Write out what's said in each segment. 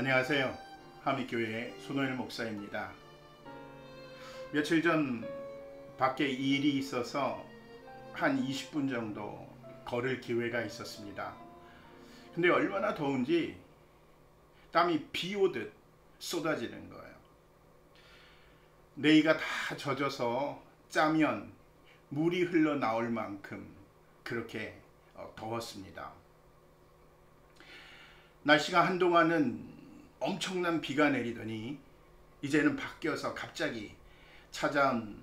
안녕하세요. 하미교회 손호일 목사입니다. 며칠 전 밖에 일이 있어서 한 20분 정도 걸을 기회가 있었습니다. 근데 얼마나 더운지 땀이 비 오듯 쏟아지는 거예요. 내의가 다 젖어서 짜면 물이 흘러나올 만큼 그렇게 더웠습니다. 날씨가 한동안은 엄청난 비가 내리더니 이제는 바뀌어서 갑자기 찾아온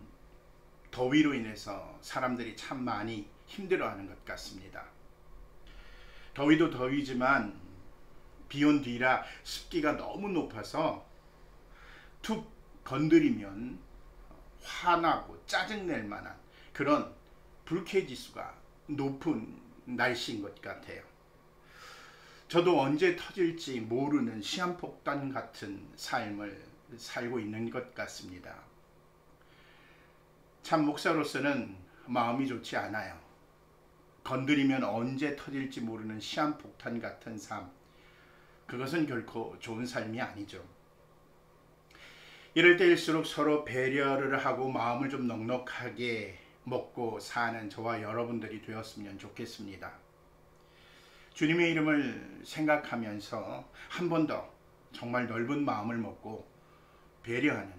더위로 인해서 사람들이 참 많이 힘들어하는 것 같습니다. 더위도 더위지만 비 온 뒤라 습기가 너무 높아서 툭 건드리면 화나고 짜증낼 만한 그런 불쾌지수가 높은 날씨인 것 같아요. 저도 언제 터질지 모르는 시한폭탄 같은 삶을 살고 있는 것 같습니다. 참 목사로서는 마음이 좋지 않아요. 건드리면 언제 터질지 모르는 시한폭탄 같은 삶, 그것은 결코 좋은 삶이 아니죠. 이럴 때일수록 서로 배려를 하고 마음을 좀 넉넉하게 먹고 사는 저와 여러분들이 되었으면 좋겠습니다. 주님의 이름을 생각하면서 한 번 더 정말 넓은 마음을 먹고 배려하는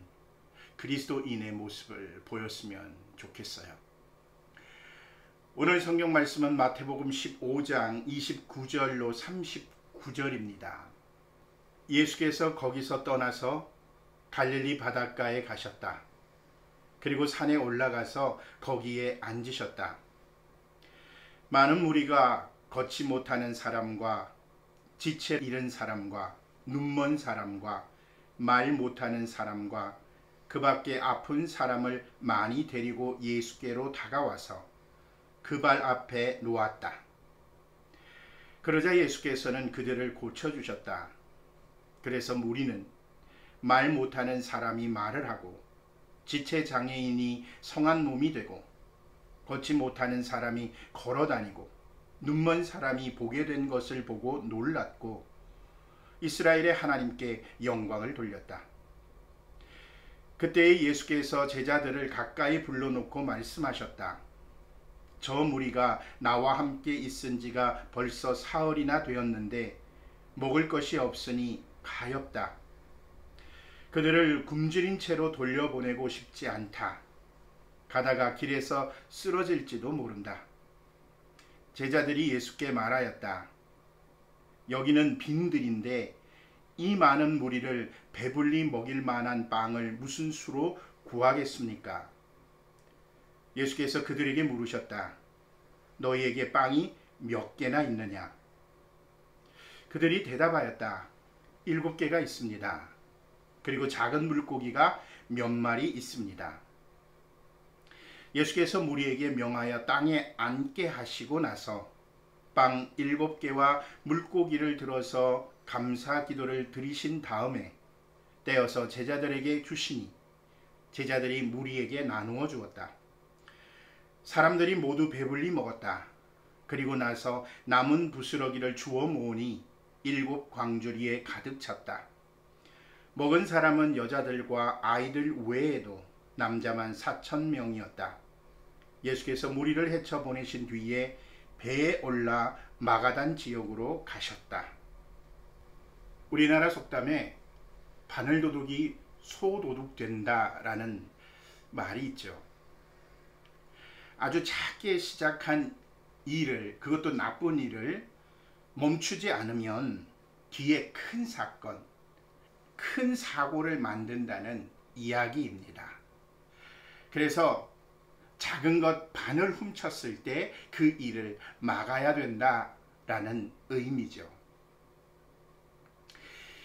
그리스도인의 모습을 보였으면 좋겠어요. 오늘 성경 말씀은 마태복음 15장 29절로 39절입니다. 예수께서 거기서 떠나서 갈릴리 바닷가에 가셨다. 그리고 산에 올라가서 거기에 앉으셨다. 많은 무리가 걷지 못하는 사람과 지체 잃은 사람과 눈먼 사람과 말 못하는 사람과 그 밖에 아픈 사람을 많이 데리고 예수께로 다가와서 그 발 앞에 놓았다. 그러자 예수께서는 그들을 고쳐주셨다. 그래서 무리는 말 못하는 사람이 말을 하고 지체 장애인이 성한 몸이 되고 걷지 못하는 사람이 걸어다니고 눈먼 사람이 보게 된 것을 보고 놀랐고 이스라엘의 하나님께 영광을 돌렸다. 그때 예수께서 제자들을 가까이 불러놓고 말씀하셨다. 저 무리가 나와 함께 있은 지가 벌써 사흘이나 되었는데 먹을 것이 없으니 가엾다. 그들을 굶주린 채로 돌려보내고 싶지 않다. 가다가 길에서 쓰러질지도 모른다. 제자들이 예수께 말하였다. 여기는 빈들인데 이 많은 무리를 배불리 먹일 만한 빵을 무슨 수로 구하겠습니까? 예수께서 그들에게 물으셨다. 너희에게 빵이 몇 개나 있느냐? 그들이 대답하였다. 7개가 있습니다. 그리고 작은 물고기가 몇 마리 있습니다. 예수께서 무리에게 명하여 땅에 앉게 하시고 나서 빵 7개와 물고기를 들어서 감사 기도를 드리신 다음에 떼어서 제자들에게 주시니 제자들이 무리에게 나누어 주었다. 사람들이 모두 배불리 먹었다. 그리고 나서 남은 부스러기를 주워 모으니 7 광주리에 가득 찼다. 먹은 사람은 여자들과 아이들 외에도 남자만 4,000명이었다. 예수께서 무리를 헤쳐 보내신 뒤에 배에 올라 마가단 지역으로 가셨다. 우리나라 속담에 바늘도둑이 소도둑 된다라는 말이 있죠. 아주 작게 시작한 일을, 그것도 나쁜 일을 멈추지 않으면 뒤에 큰 사건, 큰 사고를 만든다는 이야기입니다. 그래서 작은 것 반을 훔쳤을 때 그 일을 막아야 된다라는 의미죠.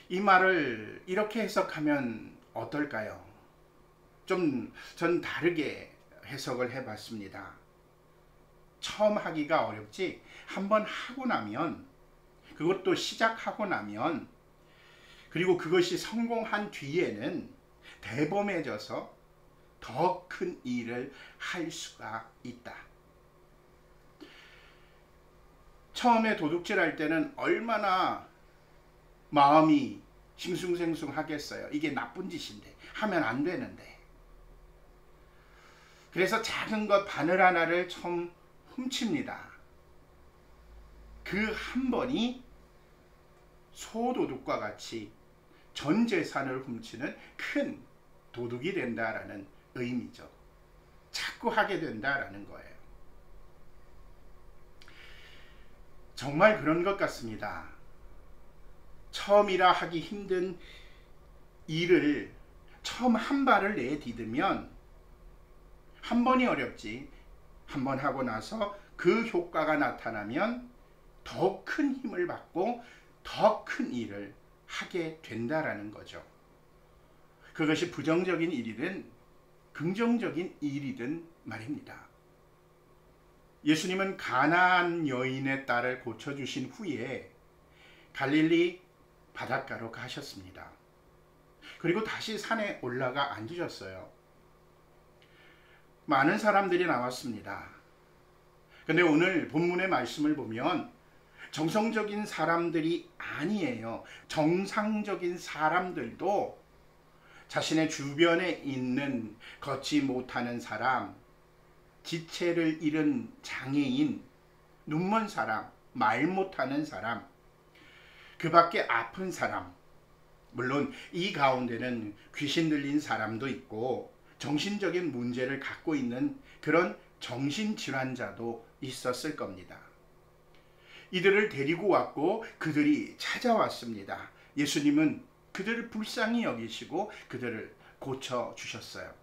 이 말을 이렇게 해석하면 어떨까요? 전 다르게 해석을 해봤습니다. 처음 하기가 어렵지 한번 하고 나면, 그것도 시작하고 나면, 그리고 그것이 성공한 뒤에는 대범해져서 더 큰 일을 할 수가 있다. 처음에 도둑질 할 때는 얼마나 마음이 싱숭생숭 하겠어요. 이게 나쁜 짓인데, 하면 안 되는데. 그래서 작은 것 바늘 하나를 처음 훔칩니다. 그 한 번이 소도둑과 같이 전 재산을 훔치는 큰 도둑이 된다라는 의미죠. 자꾸 하게 된다라는 거예요. 정말 그런 것 같습니다. 처음이라 하기 힘든 일을 처음 한 발을 내디디면 한 번이 어렵지, 한 번 하고 나서 그 효과가 나타나면 더 큰 힘을 받고 더 큰 일을 하게 된다라는 거죠. 그것이 부정적인 일이든 긍정적인 일이든 말입니다. 예수님은 가나안 여인의 딸을 고쳐주신 후에 갈릴리 바닷가로 가셨습니다. 그리고 다시 산에 올라가 앉으셨어요. 많은 사람들이 나왔습니다. 근데 오늘 본문의 말씀을 보면 정성적인 사람들이 아니에요. 정상적인 사람들도 자신의 주변에 있는 걷지 못하는 사람, 지체를 잃은 장애인, 눈먼 사람, 말 못하는 사람, 그 밖에 아픈 사람, 물론 이 가운데는 귀신 들린 사람도 있고 정신적인 문제를 갖고 있는 그런 정신질환자도 있었을 겁니다. 이들을 데리고 왔고 그들이 찾아왔습니다. 예수님은 그들을 불쌍히 여기시고 그들을 고쳐주셨어요.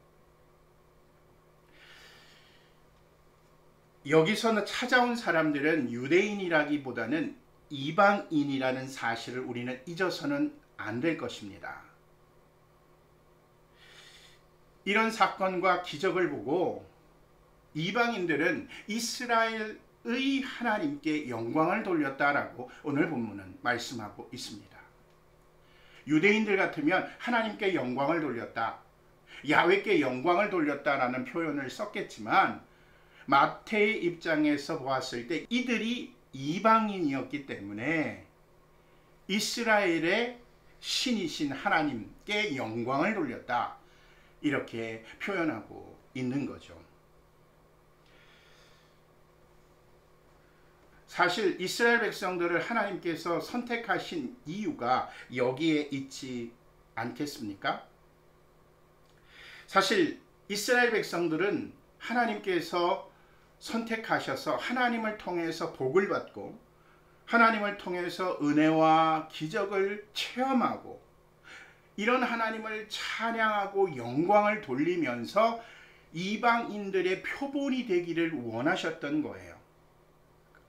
여기서 찾아온 사람들은 유대인이라기보다는 이방인이라는 사실을 우리는 잊어서는 안 될 것입니다. 이런 사건과 기적을 보고 이방인들은 이스라엘의 하나님께 영광을 돌렸다라고 오늘 본문은 말씀하고 있습니다. 유대인들 같으면 하나님께 영광을 돌렸다, 야훼께 영광을 돌렸다라는 표현을 썼겠지만 마태의 입장에서 보았을 때 이들이 이방인이었기 때문에 이스라엘의 신이신 하나님께 영광을 돌렸다, 이렇게 표현하고 있는 거죠. 사실 이스라엘 백성들을 하나님께서 선택하신 이유가 여기에 있지 않겠습니까? 사실 이스라엘 백성들은 하나님께서 선택하셔서 하나님을 통해서 복을 받고 하나님을 통해서 은혜와 기적을 체험하고 이런 하나님을 찬양하고 영광을 돌리면서 이방인들의 표본이 되기를 원하셨던 거예요.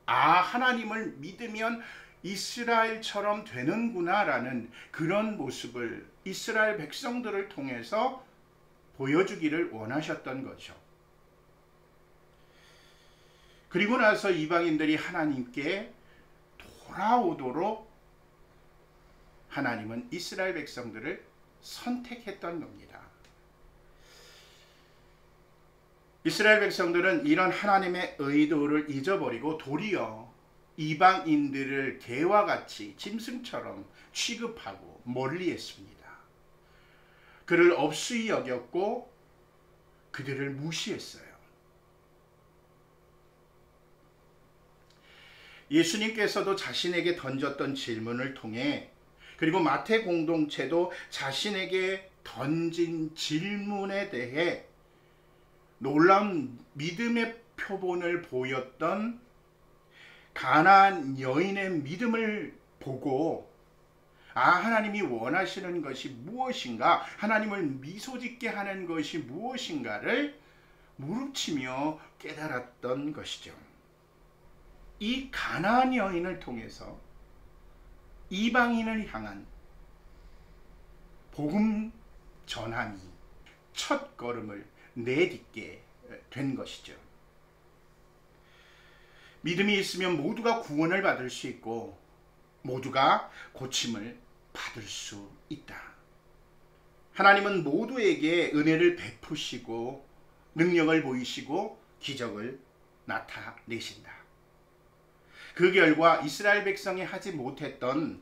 하나님을 믿으면 이스라엘처럼 되는구나 라는 그런 모습을 이스라엘 백성들을 통해서 보여주기를 원하셨던 거죠. 그리고 나서 이방인들이 하나님께 돌아오도록 하나님은 이스라엘 백성들을 선택했던 겁니다. 이스라엘 백성들은 이런 하나님의 의도를 잊어버리고 도리어 이방인들을 개와 같이 짐승처럼 취급하고 멀리했습니다. 그를 업수히 여겼고 그들을 무시했어요. 예수님께서도 자신에게 던졌던 질문을 통해, 그리고 마태 공동체도 자신에게 던진 질문에 대해 놀라운 믿음의 표본을 보였던 가나안 여인의 믿음을 보고 하나님이 원하시는 것이 무엇인가, 하나님을 미소짓게 하는 것이 무엇인가를 무릅치며 깨달았던 것이죠. 이 가나안 여인을 통해서 이방인을 향한 복음 전함이 첫 걸음을 내딛게 된 것이죠. 믿음이 있으면 모두가 구원을 받을 수 있고 모두가 고침을 받을 수 있다. 하나님은 모두에게 은혜를 베푸시고 능력을 보이시고 기적을 나타내신다. 그 결과 이스라엘 백성이 하지 못했던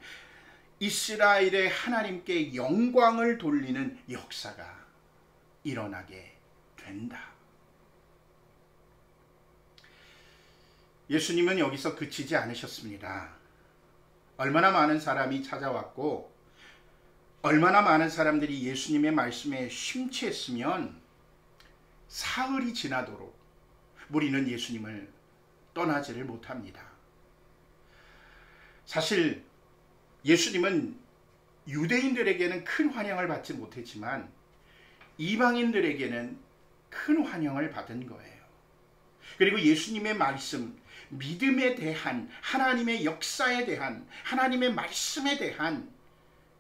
이스라엘의 하나님께 영광을 돌리는 역사가 일어나게 된다. 예수님은 여기서 그치지 않으셨습니다. 얼마나 많은 사람이 찾아왔고 얼마나 많은 사람들이 예수님의 말씀에 심취했으면 사흘이 지나도록 무리는 예수님을 떠나지를 못합니다. 사실 예수님은 유대인들에게는 큰 환영을 받지 못했지만 이방인들에게는 큰 환영을 받은 거예요. 그리고 예수님의 말씀, 믿음에 대한, 하나님의 역사에 대한, 하나님의 말씀에 대한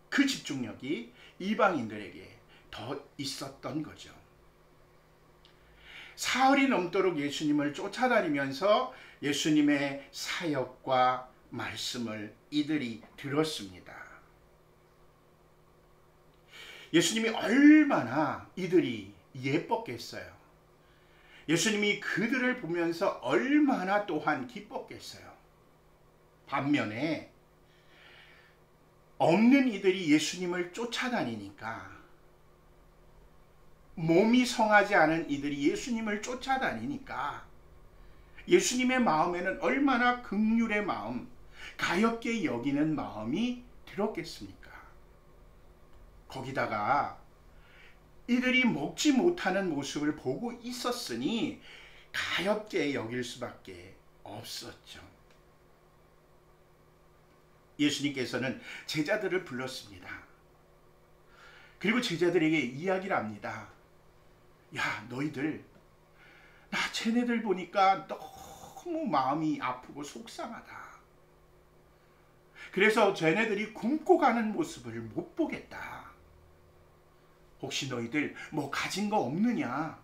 그 집중력이 이방인들에게 더 있었던 거죠. 사흘이 넘도록 예수님을 쫓아다니면서 예수님의 사역과 말씀을 이들이 들었습니다. 예수님이 얼마나 이들이 예뻤겠어요. 예수님이 그들을 보면서 얼마나 또한 기뻤겠어요. 반면에 없는 이들이 예수님을 쫓아다니니까, 몸이 성하지 않은 이들이 예수님을 쫓아다니니까 예수님의 마음에는 얼마나 긍휼의 마음, 가엾게 여기는 마음이 들었겠습니까? 거기다가 이들이 먹지 못하는 모습을 보고 있었으니 가엾게 여길 수밖에 없었죠. 예수님께서는 제자들을 불렀습니다. 그리고 제자들에게 이야기를 합니다. 야, 너희들, 나 쟤네들 보니까 너무 마음이 아프고 속상하다. 그래서 쟤네들이 굶고 가는 모습을 못 보겠다. 혹시 너희들 뭐 가진 거 없느냐?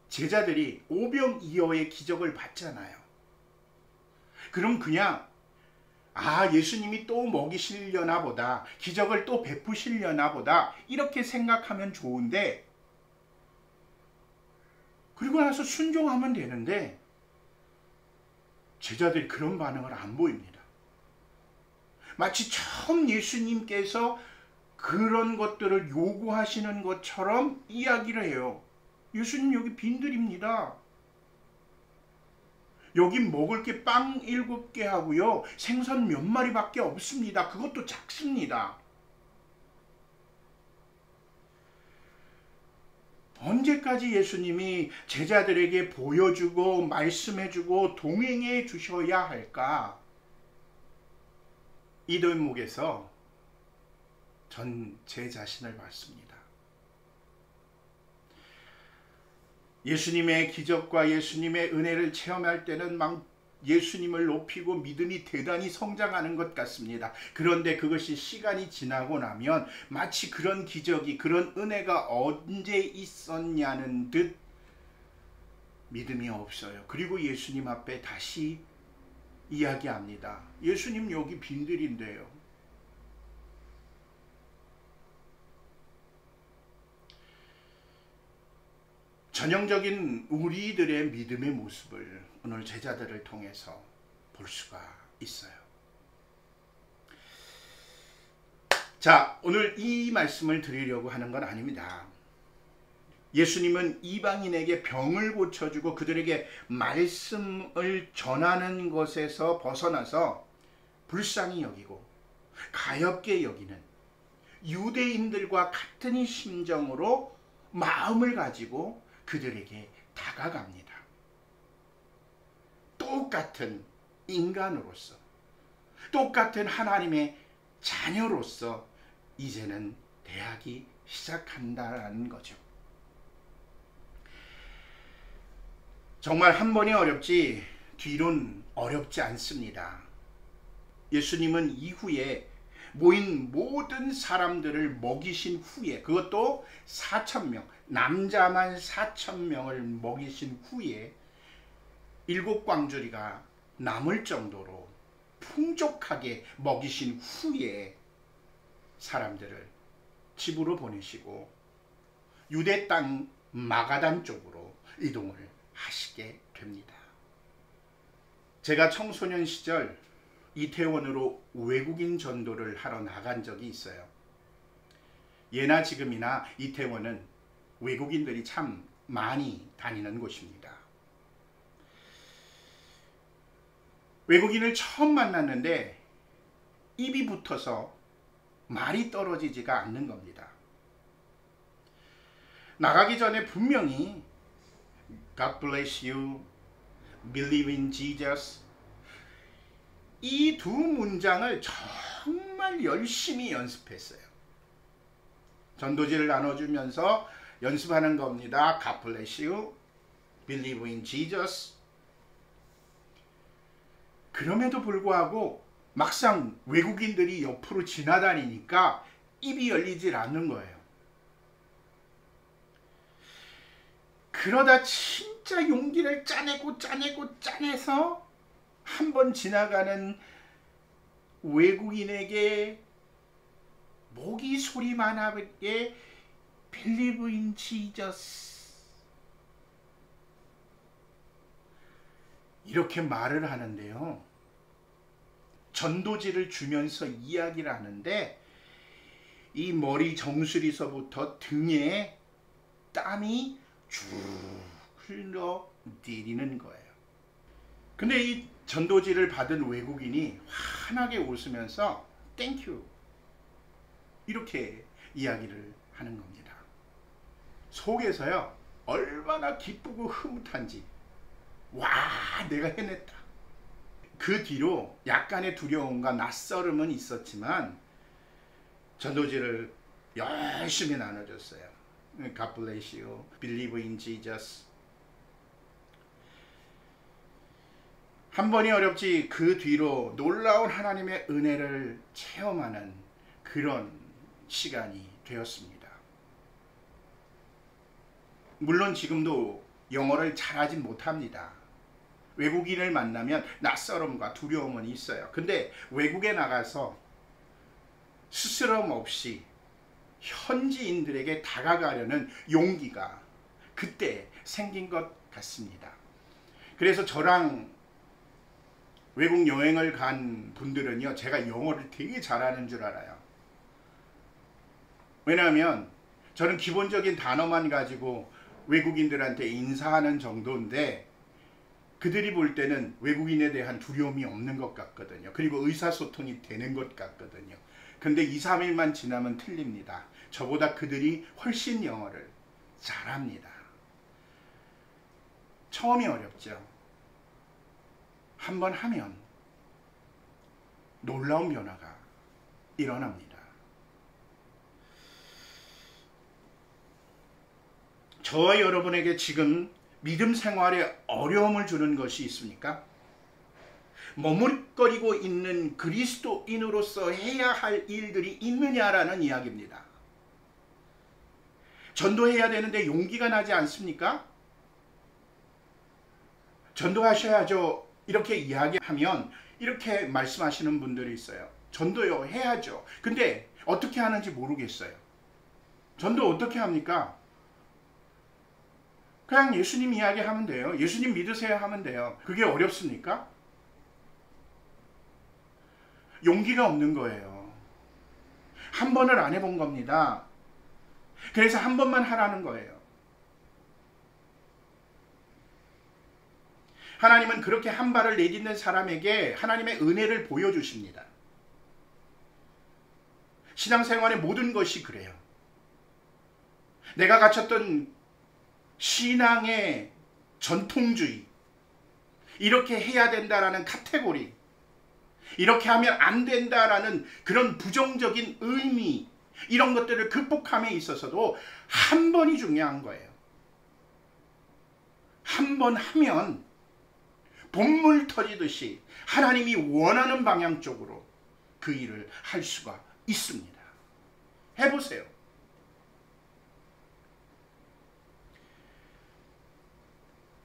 제자들이 오병이어의 기적을 봤잖아요. 그럼 그냥 예수님이 또 먹이시려나 보다, 기적을 또 베푸시려나 보다 이렇게 생각하면 좋은데, 그리고 나서 순종하면 되는데 제자들이 그런 반응을 안 보입니다. 마치 처음 예수님께서 그런 것들을 요구하시는 것처럼 이야기를 해요. 예수님, 여기 빈들입니다. 여기 먹을 게 빵 7개 하고요, 생선 몇 마리밖에 없습니다. 그것도 작습니다. 언제까지 예수님이 제자들에게 보여주고 말씀해주고 동행해 주셔야 할까? 이 대목에서 전 제 자신을 봤습니다. 예수님의 기적과 예수님의 은혜를 체험할 때는 막 예수님을 높이고 믿음이 대단히 성장하는 것 같습니다. 그런데 그것이 시간이 지나고 나면 마치 그런 기적이, 그런 은혜가 언제 있었냐는 듯 믿음이 없어요. 그리고 예수님 앞에 다시 이야기합니다. 예수님, 여기 빈들인데요. 전형적인 우리들의 믿음의 모습을 오늘 제자들을 통해서 볼 수가 있어요. 자, 오늘 이 말씀을 드리려고 하는 건 아닙니다. 예수님은 이방인에게 병을 고쳐주고 그들에게 말씀을 전하는 것에서 벗어나서 불쌍히 여기고 가엾게 여기는 유대인들과 같은 심정으로 마음을 가지고 그들에게 다가갑니다. 똑같은 인간으로서, 똑같은 하나님의 자녀로서 이제는 대하기 시작한다는 거죠. 정말 한 번이 어렵지 뒤론 어렵지 않습니다. 예수님은 이후에 모인 모든 사람들을 먹이신 후에, 그것도 4,000명, 남자만 4,000명을 먹이신 후에 7광주리가 남을 정도로 풍족하게 먹이신 후에 사람들을 집으로 보내시고 유대 땅 마가단 쪽으로 이동을 하시게 됩니다. 제가 청소년 시절 이태원으로 외국인 전도를 하러 나간 적이 있어요. 예나 지금이나 이태원은 외국인들이 참 많이 다니는 곳입니다. 외국인을 처음 만났는데 입이 붙어서 말이 떨어지지가 않는 겁니다. 나가기 전에 분명히 God bless you, believe in Jesus, 이 두 문장을 정말 열심히 연습했어요. 전도지를 나눠주면서 연습하는 겁니다. God bless you, believe in Jesus. 그럼에도 불구하고 막상 외국인들이 옆으로 지나다니니까 입이 열리질 않는 거예요. 그러다 진짜 용기를 짜내서 한 번 지나가는 외국인에게 목이 소리만 하게 Believe in Jesus 이렇게 말을 하는데요. 전도지를 주면서 이야기를 하는데 이 머리 정수리서부터 등에 땀이 쭉 흘러 내리는 거예요. 근데 이 전도지를 받은 외국인이 환하게 웃으면서 땡큐 이렇게 이야기를 하는 겁니다. 속에서요 얼마나 기쁘고 흐뭇한지, 와 내가 해냈다. 그 뒤로 약간의 두려움과 낯설음은 있었지만 전도지를 열심히 나눠줬어요. God bless you, believe in Jesus. 한 번이 어렵지 그 뒤로 놀라운 하나님의 은혜를 체험하는 그런 시간이 되었습니다. 물론 지금도 영어를 잘하지 못합니다. 외국인을 만나면 낯설음과 두려움은 있어요. 근데 외국에 나가서 스스럼 없이 현지인들에게 다가가려는 용기가 그때 생긴 것 같습니다. 그래서 저랑 외국 여행을 간 분들은요, 제가 영어를 되게 잘하는 줄 알아요. 왜냐하면 저는 기본적인 단어만 가지고 외국인들한테 인사하는 정도인데 그들이 볼 때는 외국인에 대한 두려움이 없는 것 같거든요. 그리고 의사소통이 되는 것 같거든요. 근데 2, 3일만 지나면 틀립니다. 저보다 그들이 훨씬 영어를 잘합니다. 처음이 어렵죠. 한번 하면 놀라운 변화가 일어납니다. 저와 여러분에게 지금 믿음 생활에 어려움을 주는 것이 있습니까? 머뭇거리고 있는 그리스도인으로서 해야 할 일들이 있느냐라는 이야기입니다. 전도해야 되는데 용기가 나지 않습니까? 전도하셔야죠. 이렇게 이야기하면 이렇게 말씀하시는 분들이 있어요. 전도요, 해야죠. 근데 어떻게 하는지 모르겠어요. 전도 어떻게 합니까? 그냥 예수님 이야기하면 돼요. 예수님 믿으세요 하면 돼요. 그게 어렵습니까? 용기가 없는 거예요. 한 번을 안 해본 겁니다. 그래서 한 번만 하라는 거예요. 하나님은 그렇게 한 발을 내딛는 사람에게 하나님의 은혜를 보여주십니다. 신앙생활의 모든 것이 그래요. 내가 갖췄던 신앙의 전통주의, 이렇게 해야 된다라는 카테고리, 이렇게 하면 안 된다라는 그런 부정적인 의미, 이런 것들을 극복함에 있어서도 한 번이 중요한 거예요. 한 번 하면 본물 터지듯이 하나님이 원하는 방향 쪽으로 그 일을 할 수가 있습니다. 해보세요.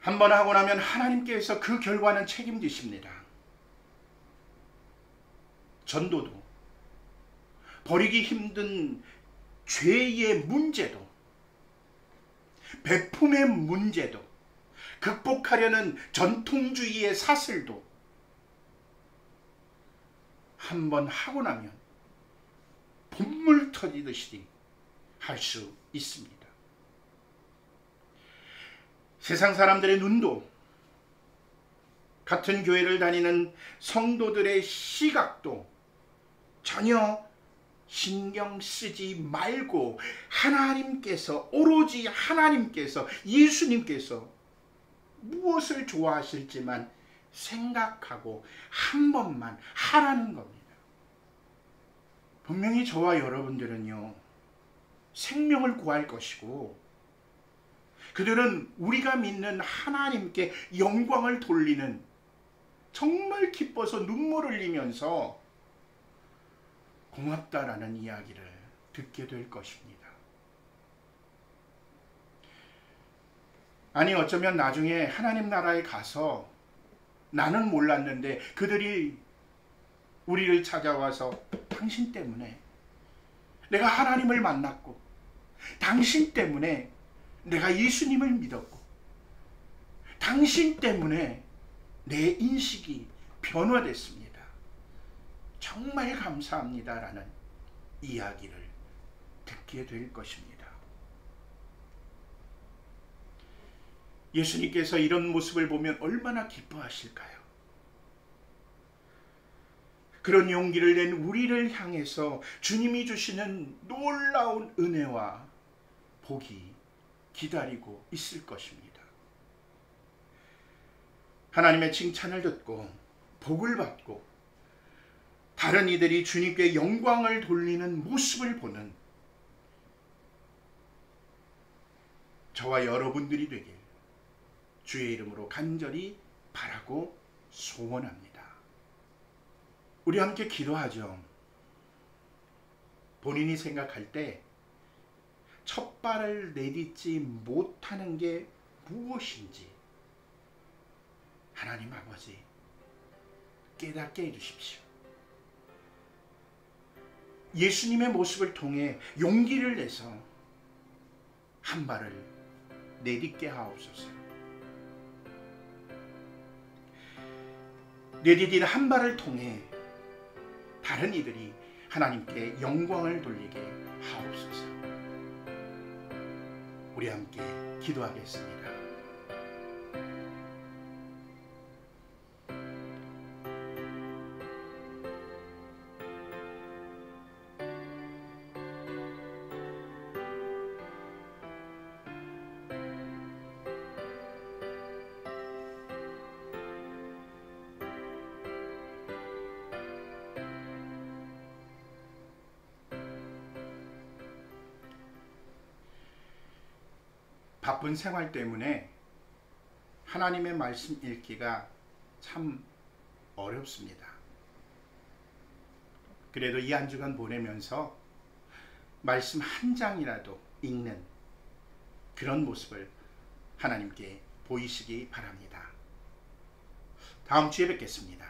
한 번 하고 나면 하나님께서 그 결과는 책임지십니다. 전도도, 버리기 힘든 죄의 문제도, 베품의 문제도, 극복하려는 전통주의의 사슬도 한번 하고 나면 본물 터지듯이 할 수 있습니다. 세상 사람들의 눈도, 같은 교회를 다니는 성도들의 시각도 전혀 신경 쓰지 말고 하나님께서, 오로지 하나님께서, 예수님께서 무엇을 좋아하실지만 생각하고 한 번만 하라는 겁니다. 분명히 저와 여러분들은요, 생명을 구할 것이고, 그들은 우리가 믿는 하나님께 영광을 돌리는, 정말 기뻐서 눈물을 흘리면서 고맙다라는 이야기를 듣게 될 것입니다. 아니, 어쩌면 나중에 하나님 나라에 가서 나는 몰랐는데 그들이 우리를 찾아와서 당신 때문에 내가 하나님을 만났고, 당신 때문에 내가 예수님을 믿었고, 당신 때문에 내 인식이 변화됐습니다. 정말 감사합니다라는 이야기를 듣게 될 것입니다. 예수님께서 이런 모습을 보면 얼마나 기뻐하실까요? 그런 용기를 낸 우리를 향해서 주님이 주시는 놀라운 은혜와 복이 기다리고 있을 것입니다. 하나님의 칭찬을 듣고 복을 받고 다른 이들이 주님께 영광을 돌리는 모습을 보는 저와 여러분들이 되길 주의 이름으로 간절히 바라고 소원합니다. 우리 함께 기도하죠. 본인이 생각할 때 첫 발을 내딛지 못하는 게 무엇인지 하나님 아버지 깨닫게 해주십시오. 예수님의 모습을 통해 용기를 내서 한 발을 내딛게 하옵소서. 내디딘 한 발을 통해 다른 이들이 하나님께 영광을 돌리게 하옵소서. 우리 함께 기도하겠습니다. 바쁜 생활 때문에 하나님의 말씀 읽기가 참 어렵습니다. 그래도 이 한 주간 보내면서 말씀 한 장이라도 읽는 그런 모습을 하나님께 보이시기 바랍니다. 다음 주에 뵙겠습니다.